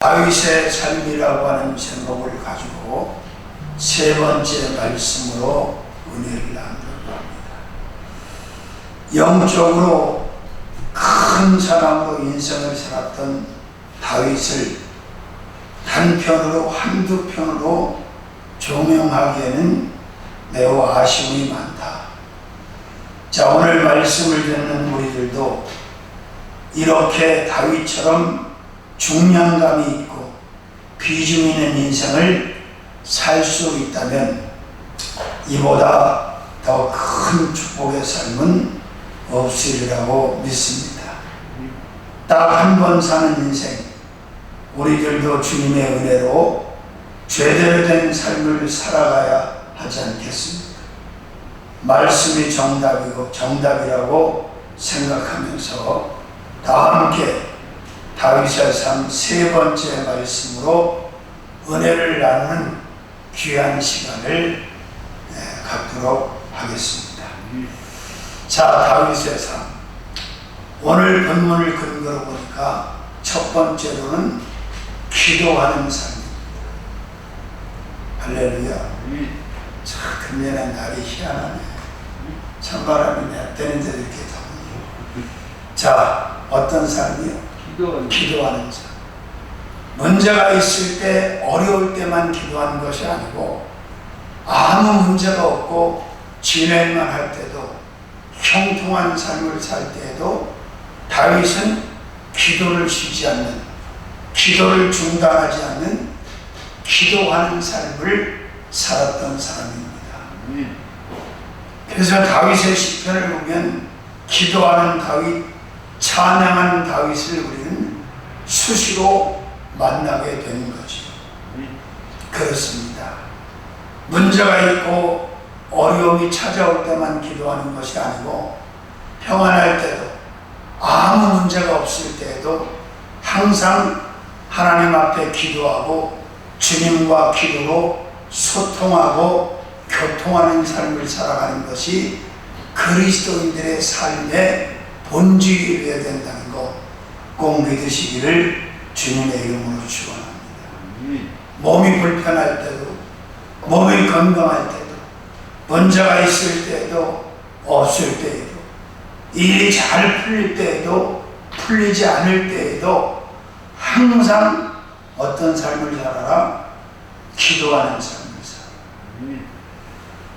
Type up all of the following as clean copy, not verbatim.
다윗의 삶이라고 하는 제목을 가지고 세 번째 말씀으로 은혜를 나누려고 합니다. 영적으로 큰 사람으로 인생을 살았던 다윗을 단편으로 한두 편으로 조명하기에는 매우 아쉬움이 많다. 자, 오늘 말씀을 듣는 우리들도 이렇게 다윗처럼 중량감이 있고 비중 있는 인생을 살 수 있다면 이보다 더 큰 축복의 삶은 없으리라고 믿습니다. 딱 한 번 사는 인생, 우리들도 주님의 은혜로 제대로 된 삶을 살아가야 하지 않겠습니까? 말씀이 정답이라고 생각하면서 다 함께 다윗의 삶 세 번째 말씀으로 은혜를 나누는 귀한 시간을 갖도록 하겠습니다. 자, 다윗의 삶. 오늘 본문을 근거로 보니까 첫 번째로는 기도하는 삶입니다. 할렐루야. 참, 금년에 날이 희한하네. 찬바람이 내때는데도 이렇게 더군요. 자, 어떤 삶이요? 기도하는 삶. 문제가 있을 때, 어려울 때만 기도하는 것이 아니고 아무 문제가 없고 진행만 할 때도, 형통한 삶을 살 때에도 다윗은 기도를 쉬지 않는, 기도를 중단하지 않는 기도하는 삶을 살았던 사람입니다. 그래서 다윗의 시편을 보면 기도하는 다윗, 찬양하는 다윗을 우리는 수시로 만나게 되는 거죠. 그렇습니다. 문제가 있고 어려움이 찾아올 때만 기도하는 것이 아니고 평안할 때도, 아무 문제가 없을 때에도 항상 하나님 앞에 기도하고 주님과 기도로 소통하고 교통하는 삶을 살아가는 것이 그리스도인들의 삶의 본질이 되어야 된다는 것 꼭 믿으시기를 주님의 이름으로 축원합니다. 몸이 불편할 때도, 몸이 건강할 때도, 문제가 있을 때도, 없을 때에도, 일이 잘 풀릴 때에도, 풀리지 않을 때에도 항상 어떤 삶을 살아라? 기도하는 삶을 살아라.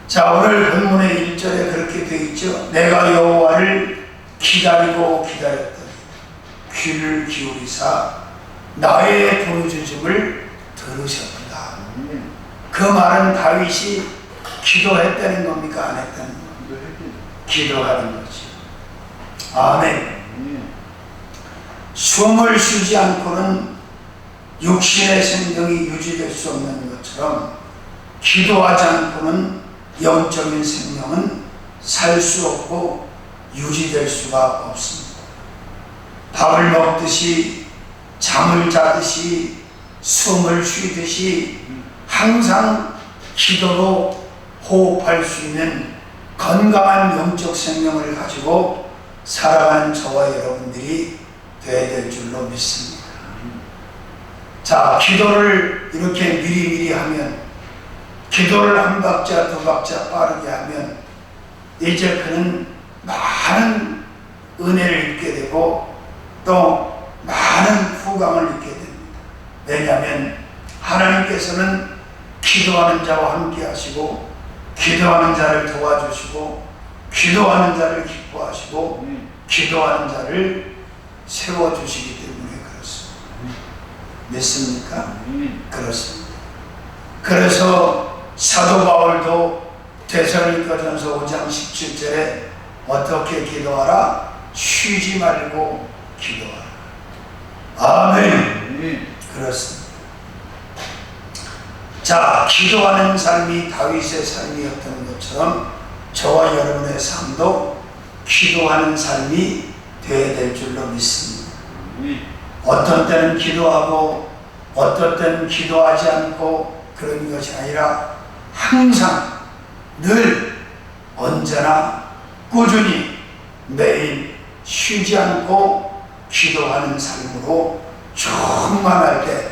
자, 오늘 본문의 1절에 그렇게 되어 있죠. 내가 여호와를 기다리고 기다렸더니 귀를 기울이사 나의 부르짖음을 들으셨다. 그 말은 다윗이 기도했다는 겁니까? 안 했다는 겁니까? 기도하는 거지. 아멘. 숨을 쉬지 않고는 육신의 생명이 유지될 수 없는 것처럼 기도하지 않고는 영적인 생명은 살 수 없고 유지될 수가 없습니다. 밥을 먹듯이, 잠을 자듯이, 숨을 쉬듯이 항상 기도로 호흡할 수 있는 건강한 영적 생명을 가지고 살아가는 저와 여러분들이 되어야 될 줄로 믿습니다. 자, 기도를 이렇게 미리미리 하면, 기도를 한 박자 두 박자 빠르게 하면 이제 그는 많은 은혜를 입게 되고 또 많은 후광을 입게 됩니다. 왜냐하면 하나님께서는 기도하는 자와 함께 하시고 기도하는 자를 도와주시고 기도하는 자를 기뻐하시고 기도하는 자를 세워주시기 때문에 그렇습니다. 믿습니까? 그렇습니다. 그래서 사도 바울도 데살로니가전서 5장 17절에 어떻게 기도하라? 쉬지 말고 기도하라. 아멘. 그렇습니다. 자, 기도하는 삶이 다윗의 삶이었던 것처럼 저와 여러분의 삶도 기도하는 삶이 되어야 될 줄로 믿습니다. 어떤 때는 기도하고 어떤 때는 기도하지 않고 그런 것이 아니라 항상 늘 언제나 꾸준히 매일 쉬지 않고 기도하는 삶으로 충만할 때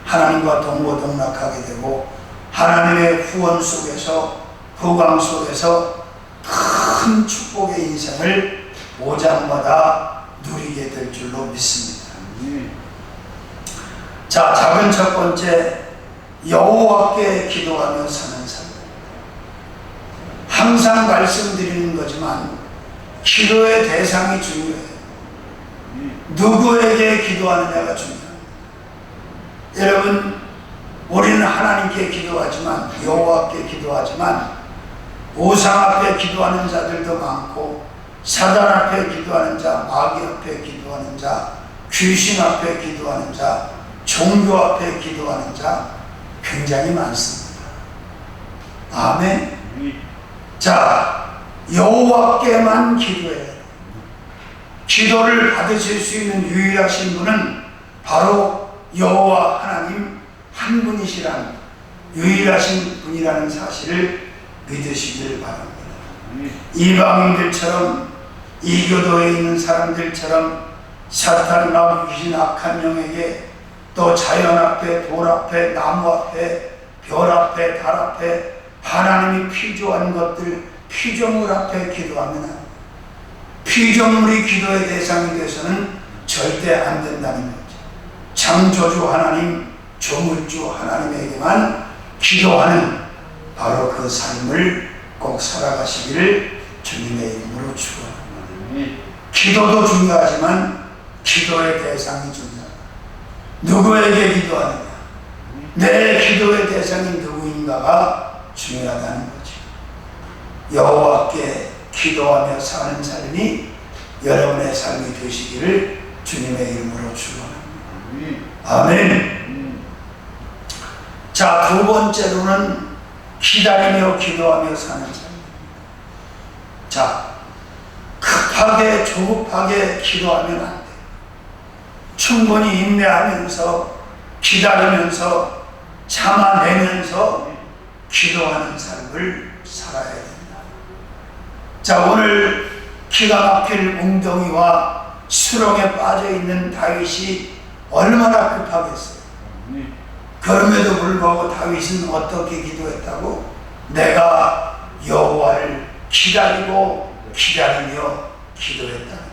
하나님과 동고동락하게 되고 하나님의 후원 속에서 후광 속에서 큰 축복의 인생을 보장받아 누리게 될 줄로 믿습니다. 자, 작은 첫 번째, 여호와께 기도하며 사는 삶. 항상 말씀드리는 거지만 기도의 대상이 중요해요. 누구에게 기도하느냐가 중요합니다. 여러분, 우리는 하나님께 기도하지만, 여호와께 기도하지만 우상 앞에 기도하는 자들도 많고, 사단 앞에 기도하는 자, 마귀 앞에 기도하는 자, 귀신 앞에 기도하는 자, 종교 앞에 기도하는 자 굉장히 많습니다. 아멘. 자, 여호와께만 기도해요. 기도를 받으실 수 있는 유일하신 분은 바로 여호와 하나님 한 분이시라는, 유일하신 분이라는 사실을 믿으시길 바랍니다. 이방인들처럼, 이교도에 있는 사람들처럼 사탄, 마귀, 귀신, 악한 영에게 또 자연 앞에, 돌 앞에, 나무 앞에, 별 앞에, 달 앞에 하나님이 피조한 것들, 피조물 앞에 기도하면 피조물이 기도의 대상이 돼서는 절대 안 된다는 거죠. 창조주 하나님, 조물주 하나님에게만 기도하는 바로 그 삶을 꼭 살아가시기를 주님의 이름으로 축원합니다. 기도도 중요하지만 기도의 대상이 중요하다. 누구에게 기도하느냐, 내 기도의 대상이 누구인가가 중요하다는 거죠. 여호와께 기도하며 사는 삶이 여러분의 삶이 되시기를 주님의 이름으로 축원합니다. 아멘. 자, 두 번째로는 기다리며 기도하며 사는 삶. 자, 급하게 조급하게 기도하면 안 돼. 충분히 인내하면서, 기다리면서, 참아내면서 기도하는 삶을 살아야 된다. 자, 오늘 기가 막힐 웅덩이와 수렁에 빠져있는 다윗이 얼마나 급하겠어요. 그럼에도 불구하고 다윗은 어떻게 기도했다고? 내가 여호와를 기다리고 기다리며 기도했다는 거예요.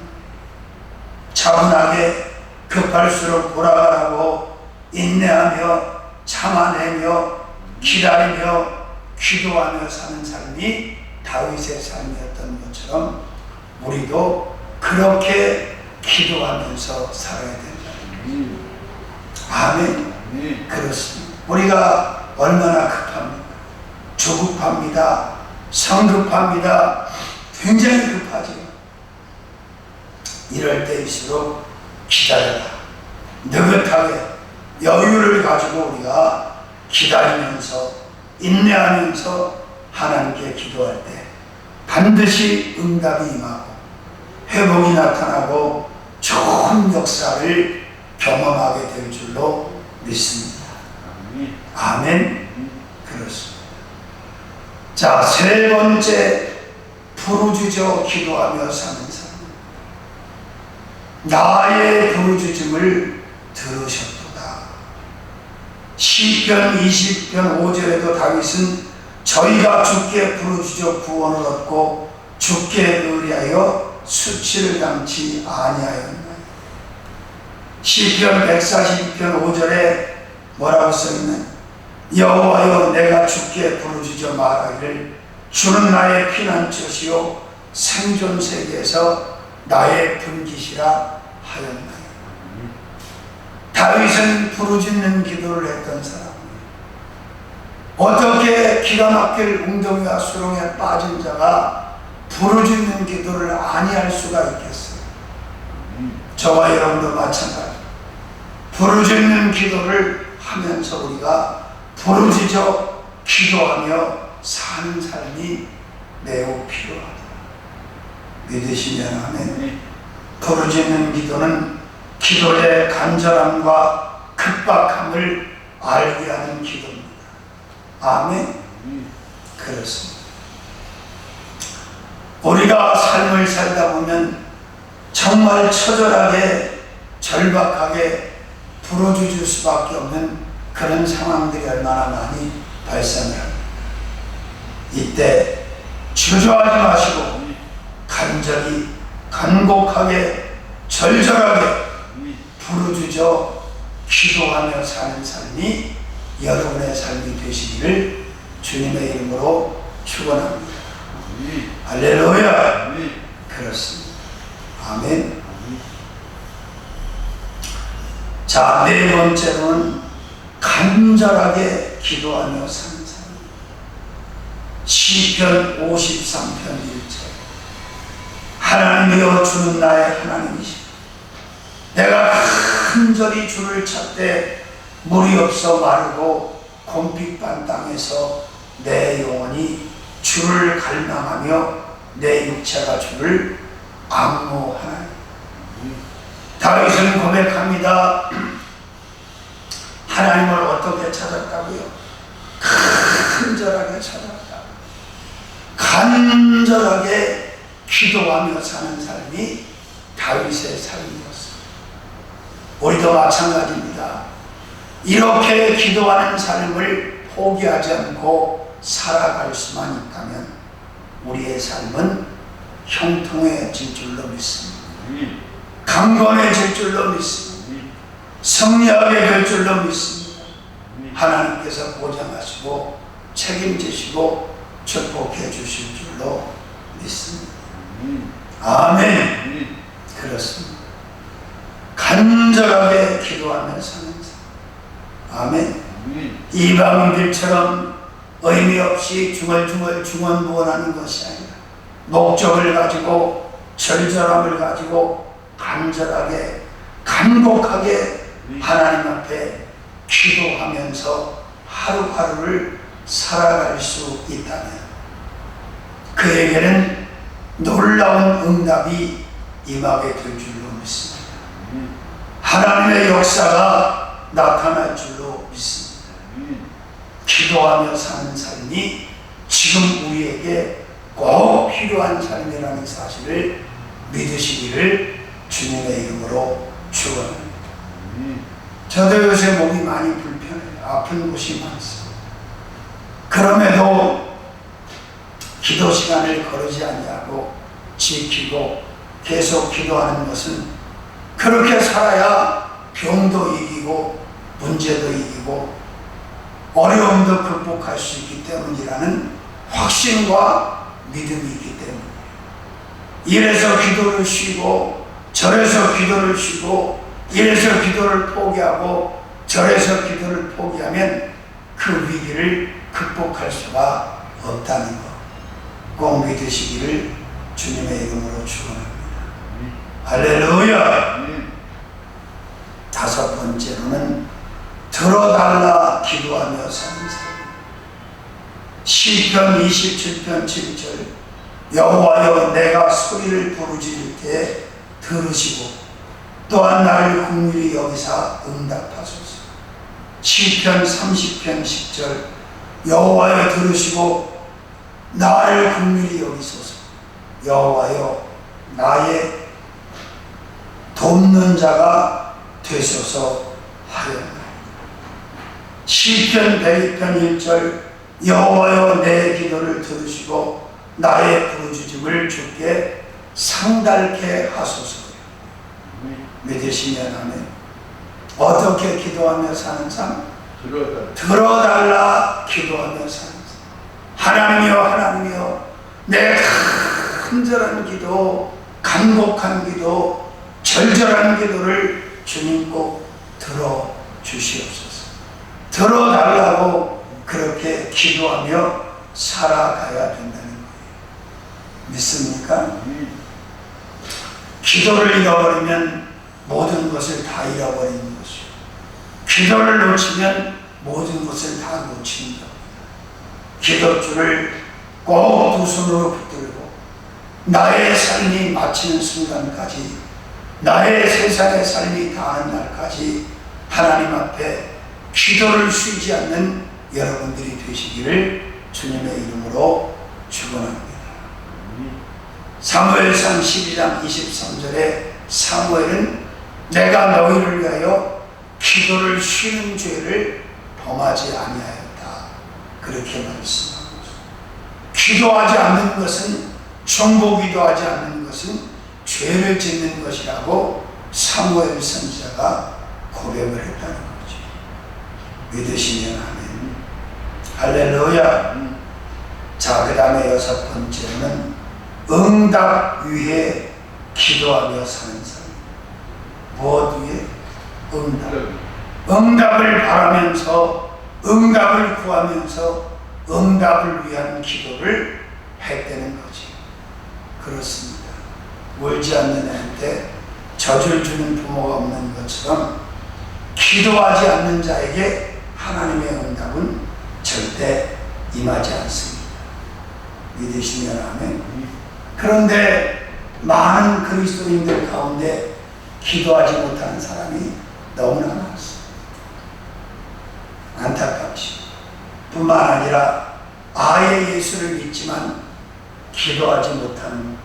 차분하게 급할수록 돌아가라고 인내하며 참아내며 기다리며 기도하며 사는 삶이 다윗의 삶이었던 것처럼 우리도 그렇게 기도하면서 살아야 된다. 아멘. 그렇습니다. 우리가 얼마나 급합니까? 조급합니다. 성급합니다. 굉장히 급하죠. 이럴 때일수록 기다려라. 느긋하게 여유를 가지고 우리가 기다리면서 인내하면서 하나님께 기도할 때 반드시 응답이 임하고 회복이 나타나고 좋은 역사를 경험하게 될 줄로 믿습니다. 아멘. 그렇습니다. 자, 세 번째, 부르짖어 기도하며 사는 삶. 나의 부르짖음을 들으셨도다. 시편 20편 5절에도 다윗은 저희가 주께 부르짖어 구원을 얻고 주께 의뢰하여 수치를 당치 아니하였나요. 시편 142편 5절에 뭐라고 써있나요? 여호와여, 내가 주께 부르짖어 말하기를 주는 나의 피난처시요 생존 세계에서 나의 분깃이라 하였나요. 다윗은 부르짖는 기도를 했던 사람이에요. 어떻게 기가 막힐 웅덩이와 수렁에 빠진 자가 부르짖는 기도를 아니할 수가 있겠어요. 저와 여러분도 마찬가지. 부르짖는 기도를 하면서 우리가 부르짖어 기도하며 사는 삶이 매우 필요하다. 믿으시면 아멘. 부르짖는 기도는 기도의 간절함과 급박함을 알게 하는 기도입니다. 아멘. 그렇습니다. 우리가 삶을 살다 보면 정말 처절하게 절박하게 부르짖을 수밖에 없는 그런 상황들이 얼마나 많이 발생을 합니다. 이때 주저하지 마시고 간절히 간곡하게 절절하게 부르짖어 기도하며 사는 삶이 여러분의 삶이 되시기를 주님의 이름으로 축원합니다. 할렐루야. 그렇습니다. 아멘. 자, 네 번째로는 간절하게 기도하며 사는 삶. 시편 53편 1절. 하나님이여 주는 나의 하나님이시다. 내가 간절히 주를 찾되 물이 없어 마르고 곰핍한 땅에서 내 영혼이 주를 갈망하며 내 육체가 주를 악모하나니. 다윗은 고백합니다. 하나님을 어떻게 찾았다고요? 간절하게 찾았다. 간절하게 기도하며 사는 삶이 다윗의 삶이었습니다. 우리도 마찬가지입니다. 이렇게 기도하는 삶을 포기하지 않고 살아갈 수만 있다면 우리의 삶은 형통해질 줄로 믿습니다. 강건해질 줄로 믿습니다. 승리하게 될 줄로 믿습니다. 하나님께서 보장하시고 책임지시고 축복해 주실 줄로 믿습니다. 아멘. 그렇습니다. 간절하게 기도하며 사는 삶. 아멘. 이방인들처럼 의미 없이 중얼중얼 중언부언하는 것이 아니라 목적을 가지고 절절함을 가지고 간절하게 간곡하게 하나님 앞에 기도하면서 하루하루를 살아갈 수 있다면 그에게는 놀라운 응답이 임하게 될 줄로 믿습니다. 하나님의 역사가 나타날 줄로 믿습니다. 기도하며 사는 삶이 지금 우리에게 꼭 필요한 삶이라는 사실을 믿으시기를 주님의 이름으로 축원합니다. 저도 요새 몸이 많이 불편해요. 아픈 곳이 많습니다. 그럼에도 기도 시간을 거르지 아니하고 지키고 계속 기도하는 것은 그렇게 살아야 병도 이기고 문제도 이기고 어려움도 극복할 수 있기 때문이라는 확신과 믿음이 있기 때문이에요. 이래서 기도를 쉬고 저래서 기도를 쉬고 이래서 기도를 포기하고 저래서 기도를 포기하면 그 위기를 극복할 수가 없다는 것 꼭 믿으시기를 주님의 이름으로 축원합니다. 할렐루야. 다섯 번째로는 들어달라 기도하며 사는 삶. 시편 27편 7절. 여호와여 내가 소리를 부르짖을 때 들으시고 또한 나를 긍휼히 여기사 응답하소서. 시편 30편 10절. 여호와여 들으시고 나를 긍휼히 여기소서. 여호와여 나의 돕는 자가 되소서 하였나이다. 시편 102편 1절. 여호와여 내 기도를 들으시고 나의 부르짖음을 주께 상달케 하소서. 믿으시면 아멘. 어떻게 기도하며 사는 삶? 들어달라 기도하며 사는 삶. 하나님이여 하나님이여 내 간절한 기도 간곡한 기도 절절한 기도를 주님 꼭 들어주시옵소서. 들어달라고 그렇게 기도하며 살아가야 된다는 거예요. 믿습니까? 기도를 잃어버리면 모든 것을 다 잃어버리는 것이요. 기도를 놓치면 모든 것을 다 놓친다. 기도줄을 꼭 두 손으로 붙들고 나의 삶이 마치는 순간까지 나의 세상의 삶이 다하는 날까지 하나님 앞에 기도를 쉬지 않는 여러분들이 되시기를 주님의 이름으로 축원합니다. 사무엘상 12장 23절에 사무엘은 내가 너희를 위하여 기도를 쉬는 죄를 범하지 아니하였다. 그렇게 말씀하고 기도하지 않는 것은 중보기도하지 않는 것은 죄를 짓는 것이라고 사무엘 선지자가 고백을 했다는 거죠. 믿으시면 아멘. 할렐루야. 자, 그 다음에 6번째는 응답 위에 기도하며 사는 사람. 무엇 위에? 응답. 응답을 바라면서 응답을 구하면서 응답을 위한 기도를 했다는 거지. 그렇습니다. 울지 않는 애한테 젖을 주는 부모가 없는 것처럼 기도하지 않는 자에게 하나님의 응답은 절대 임하지 않습니다. 믿으시면 아멘. 그런데 많은 그리스도인들 가운데 기도하지 못하는 사람이 너무나 많습니다. 안타깝지. 뿐만 아니라 아예 예수를 믿지만 기도하지 못하는,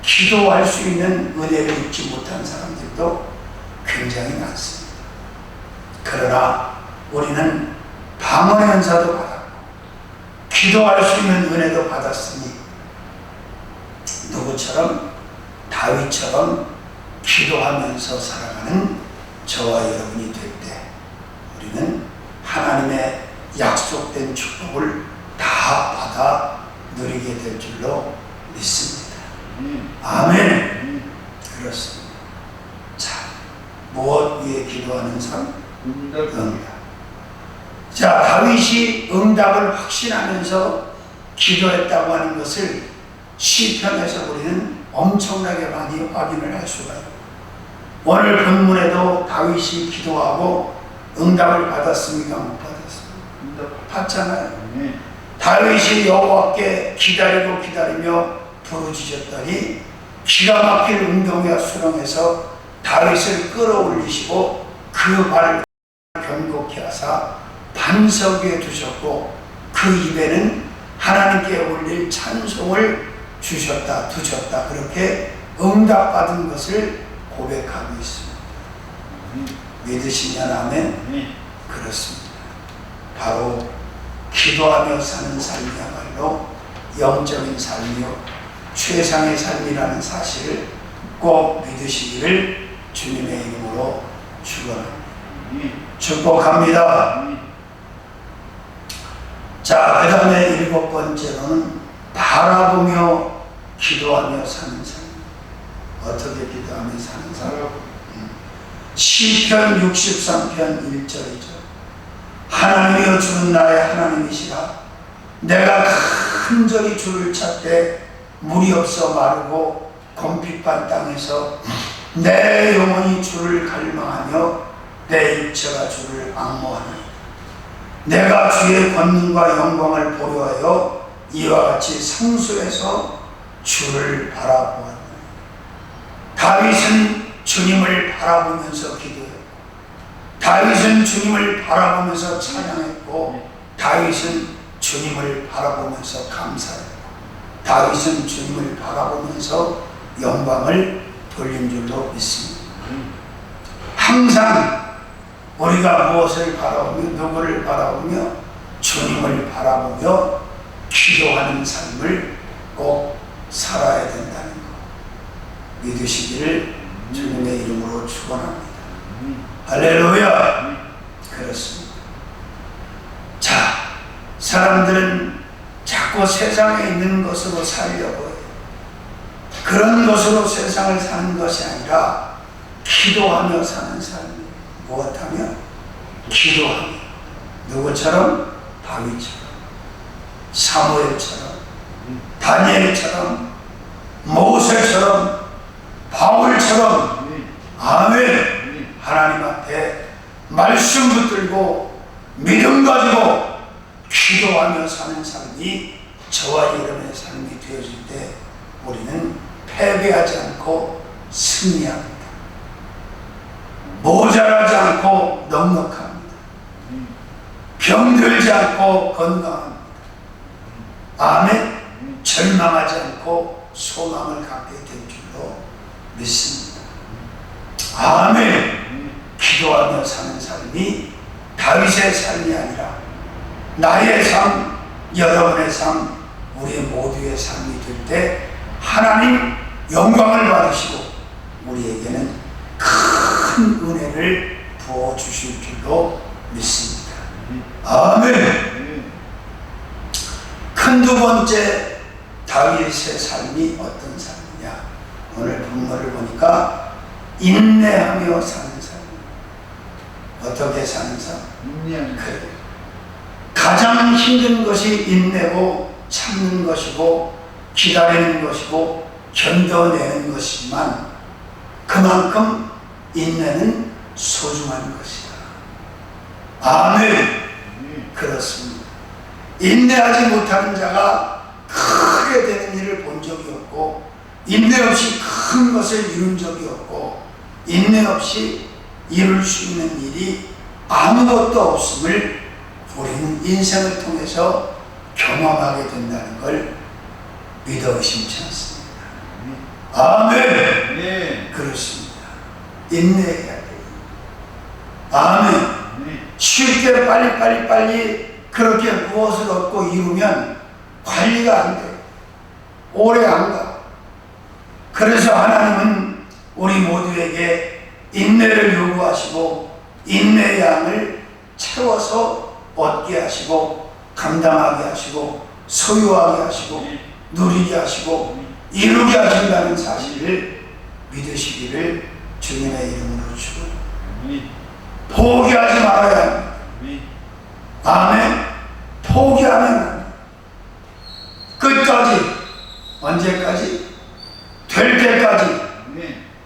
기도할 수 있는 은혜를 입지 못한 사람들도 굉장히 많습니다. 그러나 우리는 방언 현사도 받았고 기도할 수 있는 은혜도 받았으니 누구처럼? 다윗처럼 기도하면서 살아가는 저와 여러분이 될 때 우리는 하나님의 약속된 축복을 다 받아 누리게 될 줄로 믿습니다. 아멘. 그렇습니다. 자, 무엇 위에 기도하는 삶? 응답. 자, 다윗이 응답을 확신하면서 기도했다고 하는 것을 시편에서 우리는 엄청나게 많이 확인을 할 수가 있고, 오늘 본문에도 다윗이 기도하고 응답을 받았습니까? 못 받았습니까? 받잖아요. 다윗이 여호와께 기다리며 부르짖었더니 기가 막힐 운동과 수렁에서 다윗을 끌어올리시고 그 발을 견고케 하사 반석 위에 두셨고 그 입에는 하나님께 올릴 찬송을 두셨다. 그렇게 응답받은 것을 고백하고 있습니다. 믿으시면 아멘. 그렇습니다. 바로 기도하며 사는 삶이야말로 영적인 삶이요 최상의 삶이라는 사실을 꼭 믿으시기를 주님의 이름으로 축원합니다. 축복합니다. 자, 그 다음에 7번째로는 바라보며 기도하며 사는 삶. 어떻게 기도하며 사는 삶? 시편 63편 1절이죠. 하나님이여 주는 나의 하나님이시라. 내가 간절히 주를 찾되 물이 없어 마르고 곰핍한 땅에서 내 영혼이 주를 갈망하며 내 육체가 주를 앙모하나이다. 내가 주의 권능과 영광을 보려 하여 이와 같이 성소에서 주를 바라보았나이다. 다윗은 주님을 바라보면서 기도했고, 다윗은 주님을 바라보면서 찬양했고, 다윗은 주님을 바라보면서 감사했고, 다윗은 주님을 바라보면서 영광을 돌린 줄로 믿습니다. 항상 우리가 무엇을 바라보며 누구를 바라보며 주님을 바라보며 기도하는 삶을 꼭 살아야 된다는 것 믿으시기를 주님의 이름으로 축원합니다. 할렐루야. 그렇습니다. 자, 사람들은 자꾸 세상에 있는 것으로 살려고 해요. 그런 것으로 세상을 사는 것이 아니라 기도하며 사는 삶이에요. 무엇하며? 기도하며. 누구처럼? 다윗처럼, 사무엘처럼, 다니엘처럼, 모세처럼, 바울처럼. 아멘. 하나님 앞에 말씀 붙들고 믿음 가지고 기도하며 사는 삶이 저와 여러분의 삶이 되어질 때 우리는 패배하지 않고 승리합니다. 모자라지 않고 넉넉합니다. 병들지 않고 건강합니다. 아멘. 절망하지 않고 소망을 갖게 될 줄로 믿습니다. 아멘. 기도하며 사는 삶이 다윗의 삶이 아니라 나의 삶, 여러분의 삶, 우리 모두의 삶이 될 때 하나님 영광을 받으시고 우리에게는 큰 은혜를 부어주실 줄로 믿습니다. 아멘. 큰 두 번째 다윗의 삶이 어떤 삶이냐? 오늘 본문을 보니까 인내하며 사는 삶. 어떻게 사는 삶? 그래. 가장 힘든 것이 인내고 참는 것이고 기다리는 것이고 견뎌내는 것이지만 그만큼 인내는 소중한 것이다. 아멘. 그렇습니다. 인내하지 못하는 자가 크게 되는 일을 본 적이 없고 인내 없이 큰 것을 이룬 적이 없고 인내 없이 이룰 수 있는 일이 아무것도 없음을 우리는 인생을 통해서 경험하게 된다는 걸 믿어 의심치 않습니다. 아멘. 그렇습니다. 인내해야 돼요. 아멘. 쉽게 빨리 그렇게 무엇을 얻고 이루면 관리가 안 돼요. 오래 안 가. 그래서 하나님은 우리 모두에게 인내를 요구하시고 인내의 양을 채워서 얻게 하시고 감당하게 하시고 소유하게 하시고 누리게 하시고 이루게 하신다는 사실을 믿으시기를 주님의 이름으로 축원합니다. 포기하지 말아야 합니다. 아멘. 포기하면 안 됩니다. 끝까지, 언제까지? 될 때까지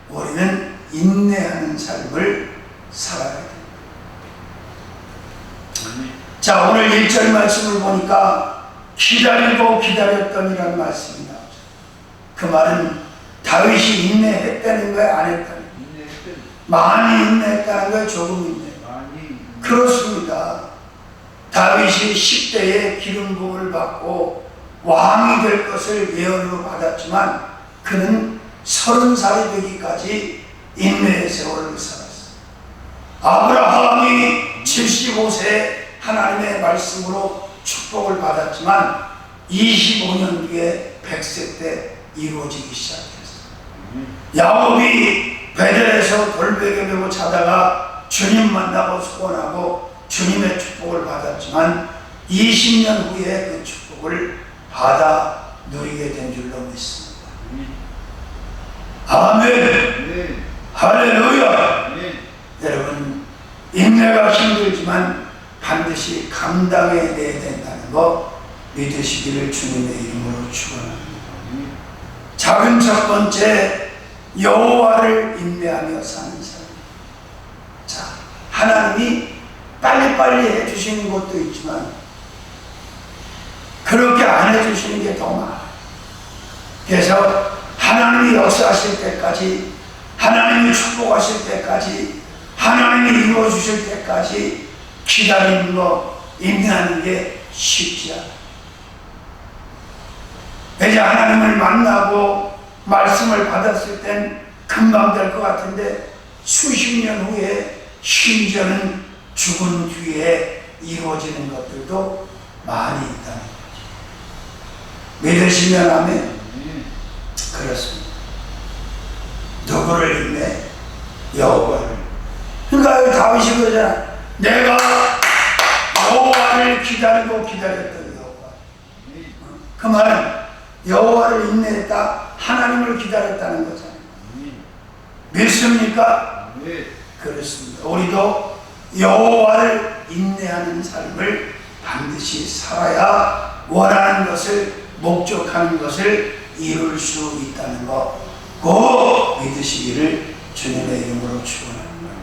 우리는 인내하는 삶을 살아야 됩니다. 자, 오늘 1절 말씀을 보니까 기다리고 기다렸더니라는 말씀이 나오죠. 그 말은 다윗이 인내했다는 거야, 안 했다는 거야? 많이 인내했다는 거야, 조금 인내? 그렇습니다. 다윗이 10대에 기름 부음을 받고 왕이 될 것을 예언으로 받았지만 그는 30살이 되기까지 인내의 세월을 살았어요. 아브라함이 75세에 하나님의 말씀으로 축복을 받았지만 25년 뒤에 100세 때 이루어지기 시작했어요. 야곱이 베델에서 돌베개 메고 자다가 주님 만나고 소원하고 주님의 축복을 받았지만 20년 후에 그 축복을 받아 누리게 된 줄로 믿습니다. 아멘. 할렐루야. 여러분, 인내가 힘들지만 반드시 감당해내야 된다는 거 믿으시기를 주님의 이름으로 축원합니다. 작은 첫 번째, 여호와를 인내하며 사는 사람. 자, 하나님이 빨리빨리 해주시는 것도 있지만 그렇게 안 해주시는 게 더 많아요. 그래서 하나님이 역사하실 때까지, 하나님이 축복하실 때까지, 하나님이 이루어주실 때까지 기다리는 거, 인내하는 게 쉽지 않아요. 이제 하나님을 만나고 말씀을 받았을 땐 금방 될 것 같은데 수십 년 후에 심지어는 죽은 뒤에 이루어지는 것들도 많이 있다는 거죠. 믿으시면 아멘. 그렇습니다. 누구를 인내? 여호와를. 그러니까 다윗이 그러잖아. 내가 여호와를 기다리고 기다렸던 여호와. 그 말은 여호와를 인내했다, 하나님을 기다렸다는 거잖아요. 믿습니까? 그렇습니다. 우리도 여호와를 인내하는 삶을 반드시 살아야 원하는 것을, 목적하는 것을 이룰 수 있다는 거 꼭 믿으시기를 주님의 이름으로 축원합니다.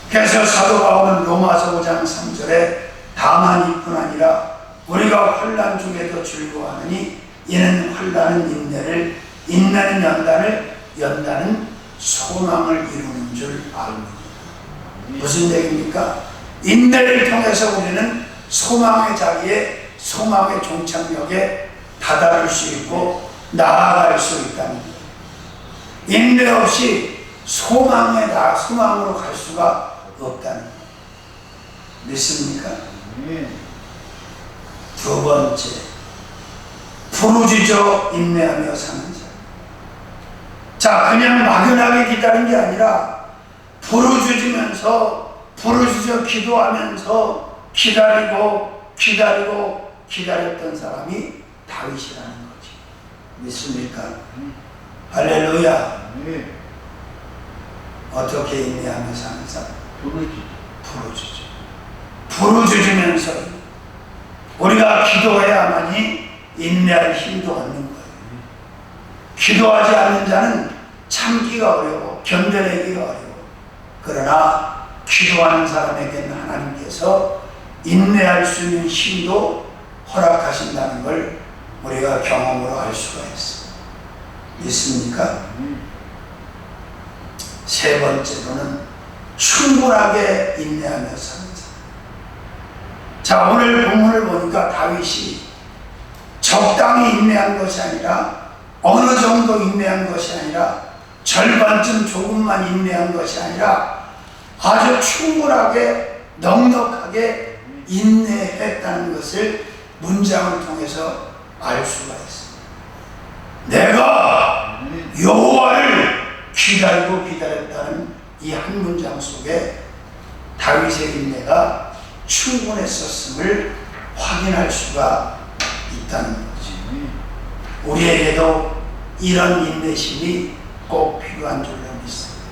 그래서 사도 바울은 로마서 5장 3절에 다만 이뿐 아니라 우리가 환난 중에도 즐거워하느니 이는 환난은 인내를, 인내는 연단은 소망을 이루는 줄 압니다. 무슨 얘기입니까? 인내를 통해서 우리는 소망의 자리에, 소망의 종착역에 다다를 수 있고 나아갈 수 있다는 거예요. 인내 없이 소망으로 갈 수가 없다는 거예요. 믿습니까? 두 번째, 부르짖어 인내하며 사는 자. 자, 그냥 막연하게 기다린 게 아니라 부르짖으면서 부르짖어 기도하면서 기다렸던 사람이 다윗이라는 거지. 믿습니까? 할렐루야. 어떻게 인내하며 사는 사람? 부르짖으면서 우리가 기도해야만이 인내할 힘도 얻는 거예요. 기도하지 않는 자는 참기가 어려워, 견뎌내기가 어려워. 그러나 기도하는 사람에게는 하나님께서 인내할 수 있는 힘도 허락하신다는 걸 우리가 경험으로 알 수가 있어요. 믿습니까? 세 번째로는 충분하게 인내하며 사는 자. 자, 오늘 본문을 보니까 다윗이 적당히 인내한 것이 아니라 어느 정도 인내한 것이 아니라 절반쯤 조금만 인내한 것이 아니라 아주 충분하게 넉넉하게 인내했다는 것을 문장을 통해서 알 수가 있습니다. 내가 여호와를 기다렸다는 이 한 문장 속에 다윗의 인내가 충분했었음을 확인할 수가 있다는 거지. 우리에게도 이런 인내심이 꼭 필요한 줄로 믿습니다.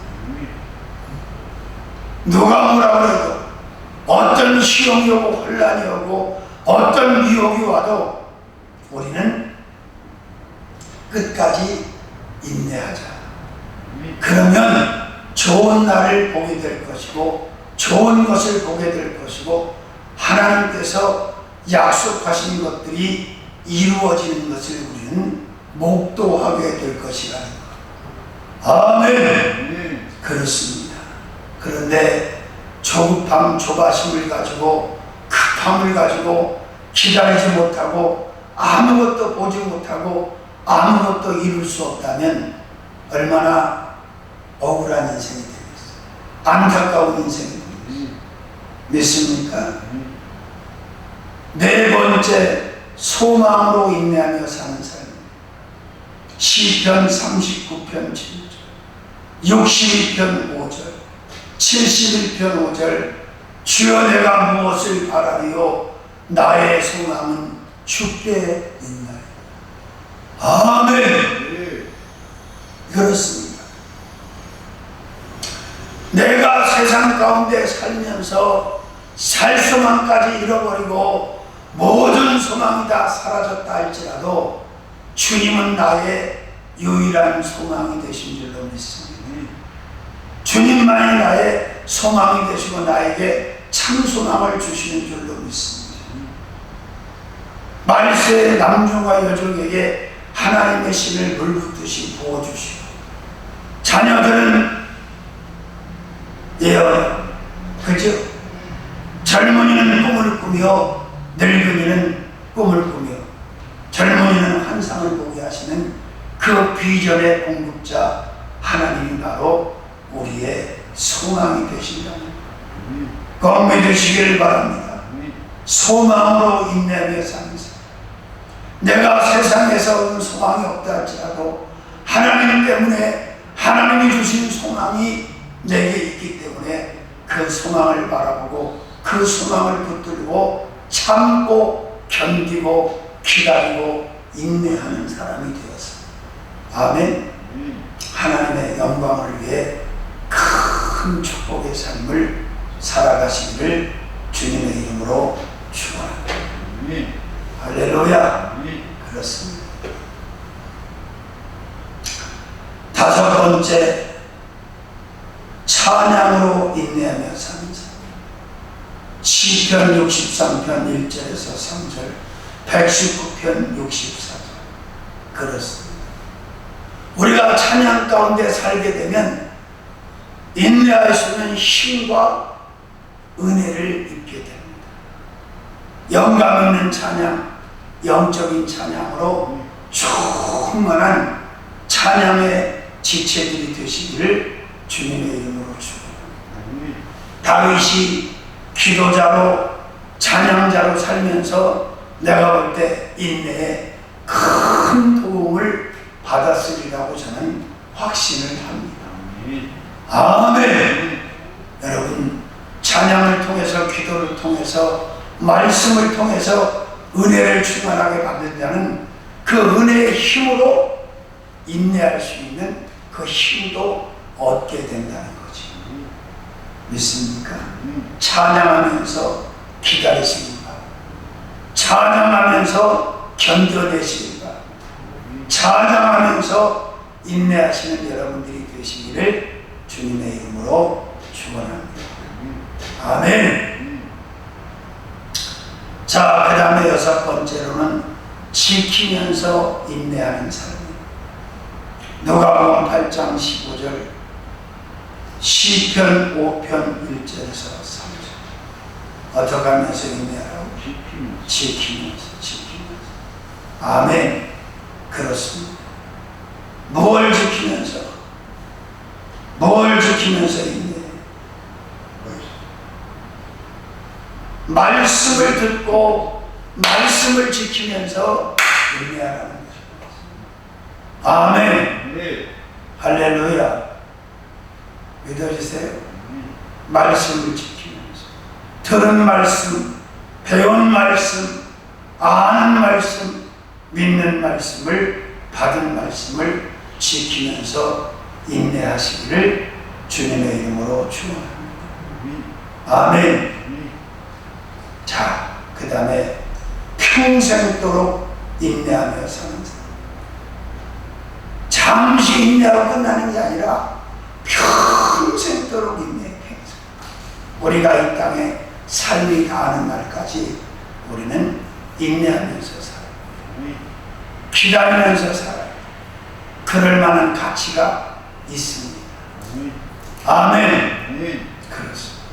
누가 뭐라 그래도 어떤 시험이 오고 혼란이 오고 어떤 유혹이 와도 우리는 끝까지 인내하자. 그러면 좋은 날을 보게 될 것이고 좋은 것을 보게 될 것이고 하나님께서 약속하신 것들이 이루어지는 것을 우리는 목도하게 될 것이라는 것. 아멘. 그렇습니다. 그런데 조급함, 조바심을 가지고 급함을 가지고 기다리지 못하고 아무것도 보지 못하고 아무것도 이룰 수 없다면 얼마나 억울한 인생이 되겠어요. 안타까운 인생이 되겠어요. 믿습니까? 네 번째, 소망으로 인내하며 사는 삶. 시편 39편 7절, 62편 5절, 71편 5절. 주여 내가 무엇을 바라리요 나의 소망은 주께 있나요. 아멘. 그렇습니다. 내가 세상 가운데 살면서 살 소망까지 잃어버리고 모든 소망이 다 사라졌다 할지라도 주님은 나의 유일한 소망이 되신 줄로 믿습니다. 주님만이 나의 소망이 되시고 나에게 참 소망을 주시는 줄로 믿습니다. 말세의 남종과 여종에게 하나님의 신을 물붓듯이 부어주시고 자녀들은 예언, 그죠? 젊은이는 꿈을 꾸며 늙은이는 꿈을 꾸며 젊은이는 환상을 보게 하시는 그 비전의 공급자 하나님이 바로 우리의 소망이 되신다는 꼭 믿으시기를 바랍니다. 소망으로 인내하며 사는 삶. 내가 세상에서 얻은 소망이 없다 할지라도 하나님 때문에 하나님이 주신 소망이 내게 있기 때문에 그 소망을 바라보고 그 소망을 붙들고 참고 견디고 기다리고 인내하는 사람이 되었습니다. 아멘. 하나님의 영광을 위해 큰 축복의 삶을 살아가시기를 주님의 이름으로 축원합니다. 할렐루야. 그렇습니다. 다섯 번째, 찬양으로 인내하며 사는 자. 시편 63편 1절에서 3절, 119편 64절. 그렇습니다. 우리가 찬양 가운데 살게 되면 인내할 수 있는 힘과 은혜를 입게 됩니다. 영감 있는 찬양, 영적인 찬양으로 충만한 찬양의 지체들이 되시기를 주님의 이름으로 축원합니다. 다윗이 기도자로 찬양자로 살면서 내가 볼 때 인내에 큰 도움을 받았으리라고 저는 확신을 합니다. 아멘. 여러분, 찬양을 통해서, 기도를 통해서, 말씀을 통해서 은혜를 충만하게 받는 자는 그 은혜의 힘으로 인내할 수 있는 그 힘도 얻게 된다는 거지. 믿습니까? 찬양하면서 기다리시기 바랍니다. 찬양하면서 견뎌내시기 바랍니다. 찬양하면서 인내하시는 여러분들이 되시기를 주님의 이름으로 축원합니다. 아멘. 자, 그 다음에 6번째로는 지키면서 인내하는 사람입니다. 누가복음 8장 15절, 시편 5편 1절에서 3절. 어떻게 하면서 인내하라고? 지키면서. 아멘. 그렇습니다. 뭘 지키면서 인내해? 말씀을 듣고 말씀을 지키면서 인내하라는 거죠. 아멘. 네. 할렐루야. 믿어지세요? 말씀을 지키면서 들은 말씀, 배운 말씀, 아는 말씀, 믿는 말씀을, 받은 말씀을 지키면서 인내하시기를 주님의 이름으로 축원합니다. 아멘. 자, 그 다음에 평생도록 인내하며 사는 사람. 잠시 인내하고 끝나는 게 아니라 평생도록 인내해. 평생. 우리가 이 땅에 삶이 다하는 날까지 우리는 인내하면서 살아요. 기다리면서 살아요. 그럴 만한 가치가 있습니다. 아멘. 그렇습니다.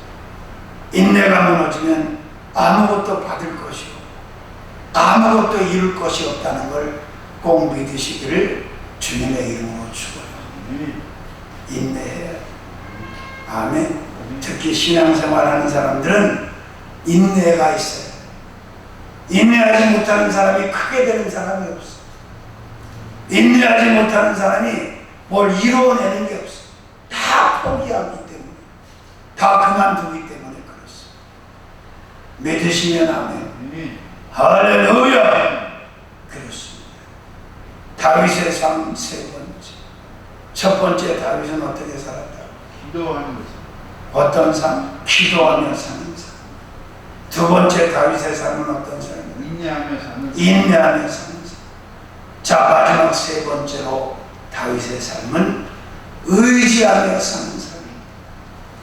인내가 무너지면 아무것도 받을 것이 없고 아무것도 이룰 것이 없다는 걸 꼭 믿으시기를 주님의 이름으로 축원합니다. 인내해야 돼요. 아멘. 특히 신앙생활하는 사람들은 인내가 있어요. 인내하지 못하는 사람이 크게 되는 사람이 없어. 인내하지 못하는 사람이 뭘 이루어내는 게 없어. 다 포기하기 때문에, 다 그만두기 때문에 그렇습니다. 믿으시면 아멘. 할렐루야. 그렇습니다. 다윗의 삶 세 번째. 첫 번째, 다윗은 어떻게 살았다? 기도하는 거죠. 어떤 삶? 기도하며 사는 삶. 두 번째, 다윗의 삶은 어떤 삶이에요? 인내하며 사는 인내하며 사는 삶. 자, 마지막 세 번째로 다윗의 삶은 의지하며 사는 삶입니다.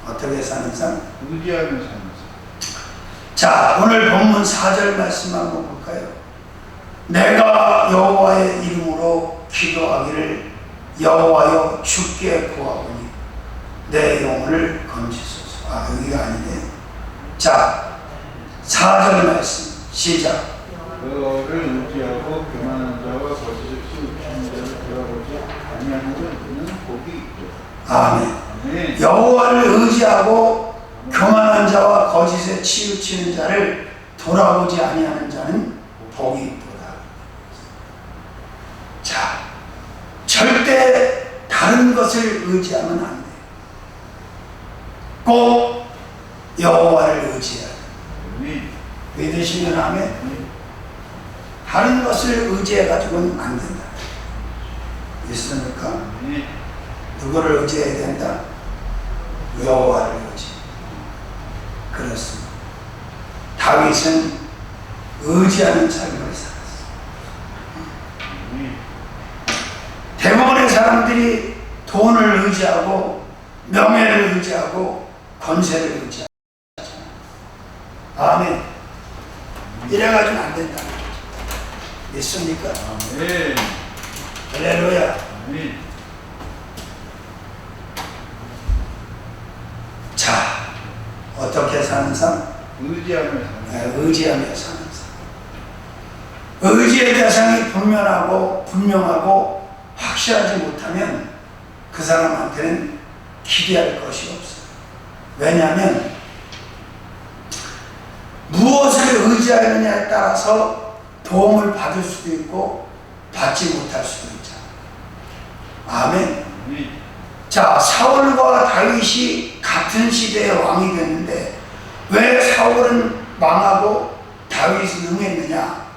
어떻게 사는 삶? 의지하며 사는 삶. 자, 오늘 본문 4절 말씀 한번 볼까요? 내가 여호와의 이름으로 기도하기를 여호와여 주께 구하오니 내 영혼을 건지소서. 아, 여기가 아니네. 자, 4절 말씀 시작. 그를 의지하고 교만한 자와 거짓을 치우치는 자를 돌아보지 아니하는 그는 복이 있고. 아멘. 아멘. 여호와를 의지하고 교만한 자와 거짓에 치우치는 자를 돌아보지 아니하는 자는 복이 있도다. 자, 절대 다른 것을 의지하면 안 돼. 꼭 여호와를 의지해야 돼. 믿으시면 아멘. 다른 것을 의지해가지고는 안 된다. 있습니까? 누구를 의지해야 된다? 여호와를 의지. 그렇습니다. 다윗은 의지하는 삶을 살았어. 대부분의 사람들이 돈을 의지하고 명예를 의지하고 권세를 의지하잖아. 아멘. 이래가지고는 안 된다. 믿습니까? 아멘. 할렐루야. 아멘. 자, 어떻게 사는 삶? 의지하며 사는 삶. 의지하며 사는 삶. 의지의 대상이 분명하고 확실하지 못하면 그 사람한테는 기대할 것이 없어요. 왜냐하면 의지하느냐에 따라서 도움을 받을 수도 있고 받지 못할 수도 있잖아. 아멘. 자, 사울과 다윗이 같은 시대의 왕이 됐는데 왜 사울은 망하고 다윗은 응했느냐?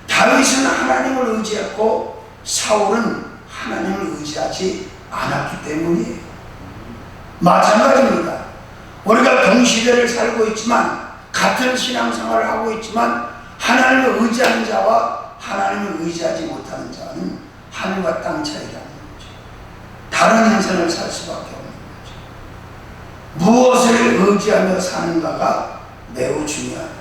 다윗은 하나님을 의지했고 사울은 하나님을 의지하지 않았기 때문이에요. 마찬가지입니다. 우리가 동시대를 살고 있지만 같은 신앙생활을 하고 있지만 하나님을 의지하는 자와 하나님을 의지하지 못하는 자는 하늘과 땅 차이라는 거죠. 다른 인생을 살 수밖에 없는 거죠. 무엇을 의지하며 사는가가 매우 중요하다.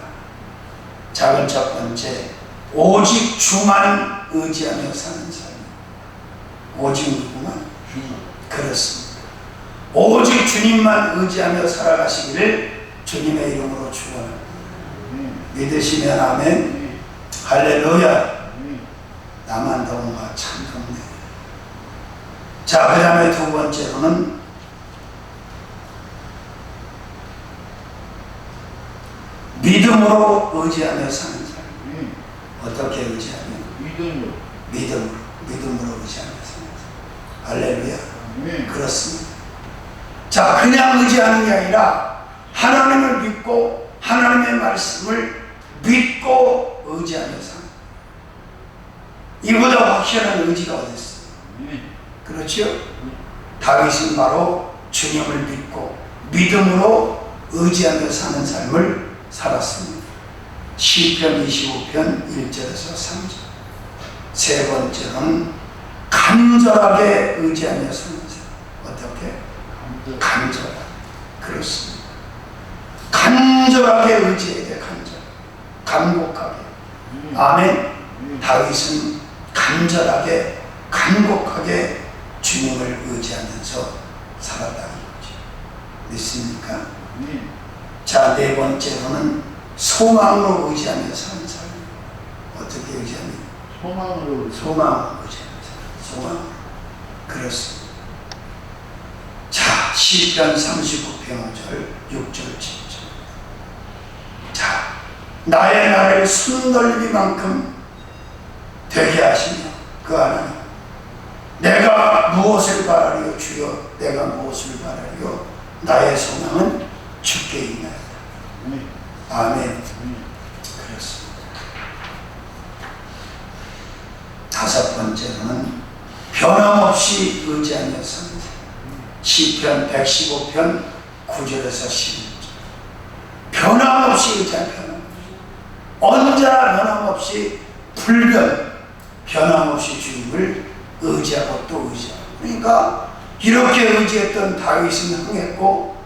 작은 첫 번째, 오직 주만 의지하며 사는 삶. 오직 누구만? 그렇습니다. 오직 주님만 의지하며 살아가시기를 주님의 이름으로 축원합니다. 믿으시면 아멘. 할렐루야. 나만 더운가 참 덥네. 자, 그 다음에 두 번째로는 믿음으로 의지하며 사는 사람. 어떻게 의지하며? 믿음으로 의지하며 사는 사람. 할렐루야. 그렇습니다. 자, 그냥 의지하는 게 아니라 하나님을 믿고 하나님의 말씀을 믿고 의지하며 사는. 이보다 확실한 의지가 어디 있어요? 그렇죠? 다윗은 바로 주님을 믿고 믿음으로 의지하며 사는 삶을 살았습니다. 시편 25편 1절에서 3절. 세 번째는 간절하게 의지하며 사는 삶. 어떻게? 간절하게. 그렇습니다. 간절하게 의지해야 돼. 간곡하게. 아멘. 다윗은 간절하게 간곡하게 주님을 의지하면서 살았다는 거죠. 믿습니까? 자, 네 번째로는 소망으로 의지하며 사는 삶. 어떻게 의지하며? 소망으로 의지하며 사는. 소망. 그렇습니다. 자, 시편 39편 5절 6절 7절. 자, 나의 나를 손떨리만큼 되게 하시며 그 하나님, 내가 무엇을 바라리요 주여, 내가 무엇을 바라리요, 나의 소망은 주께 있나이다. 아멘. 그렇습니다. 다섯 번째로는 변함없이 의지하며 사는 삶. 시편 115편 9절에서 11절. 변함없이 의지하며, 변함없이, 언제나 변함없이 불변, 변함없이 주님을 의지하고 또 의지하고. 그러니까 이렇게 의지했던 다윗은 흥했고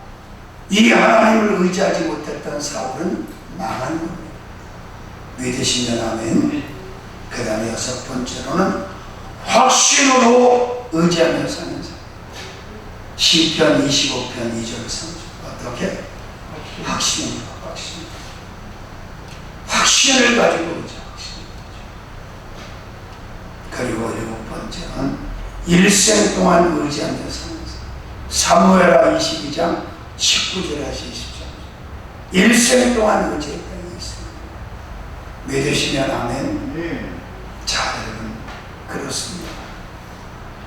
이 하나님을 의지하지 못했던 사울은 망한 겁니다. 믿으시면 아멘. 그 다음에 여섯 번째로는 확신으로 의지하며 사는 삶. 시편 25편 2절 3절. 어떻게? 확신으로. 확신을 가지고 의지하고. 그리고 일곱 번째는 일생 동안 의지하며 사는 삶. 사무엘하 22장 19절에서 20절. 일생 동안 의지했다는 것입니다. 믿으시면 아멘. 자, 여러분, 그렇습니다.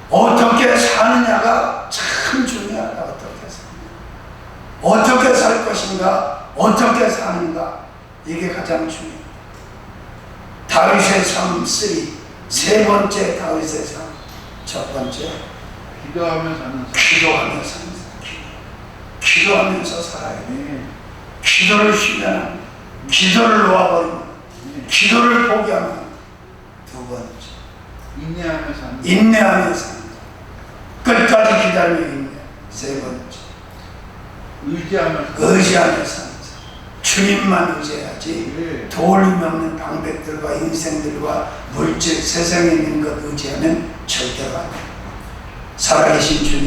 어떻게 사느냐가 참 중요하다. 어떻게 사느냐, 어떻게 살 것인가, 어떻게 사는가, 이게 가장 중요합니다. 다윗의 삶 3. 세 번째 다윗의 삶. 첫 번째, 기도하며 사는 삶. 기도하며 사는 삶. 기도하면서 살아야 돼. 기도를 쉬면 안 돼. 기도를 놓아버리면, 기도를 포기하면. 두 번째, 인내하며 사는 삶. 인내하며 사는 삶. 끝까지 기다리며 인내. 세 번째, 의지하며 사는 삶. 주님만 의지해야지. 도움이 없는 방백들과 인생들과 물질, 세상에 있는 것 의지하면 절대로 안 돼. 살아계신 주님.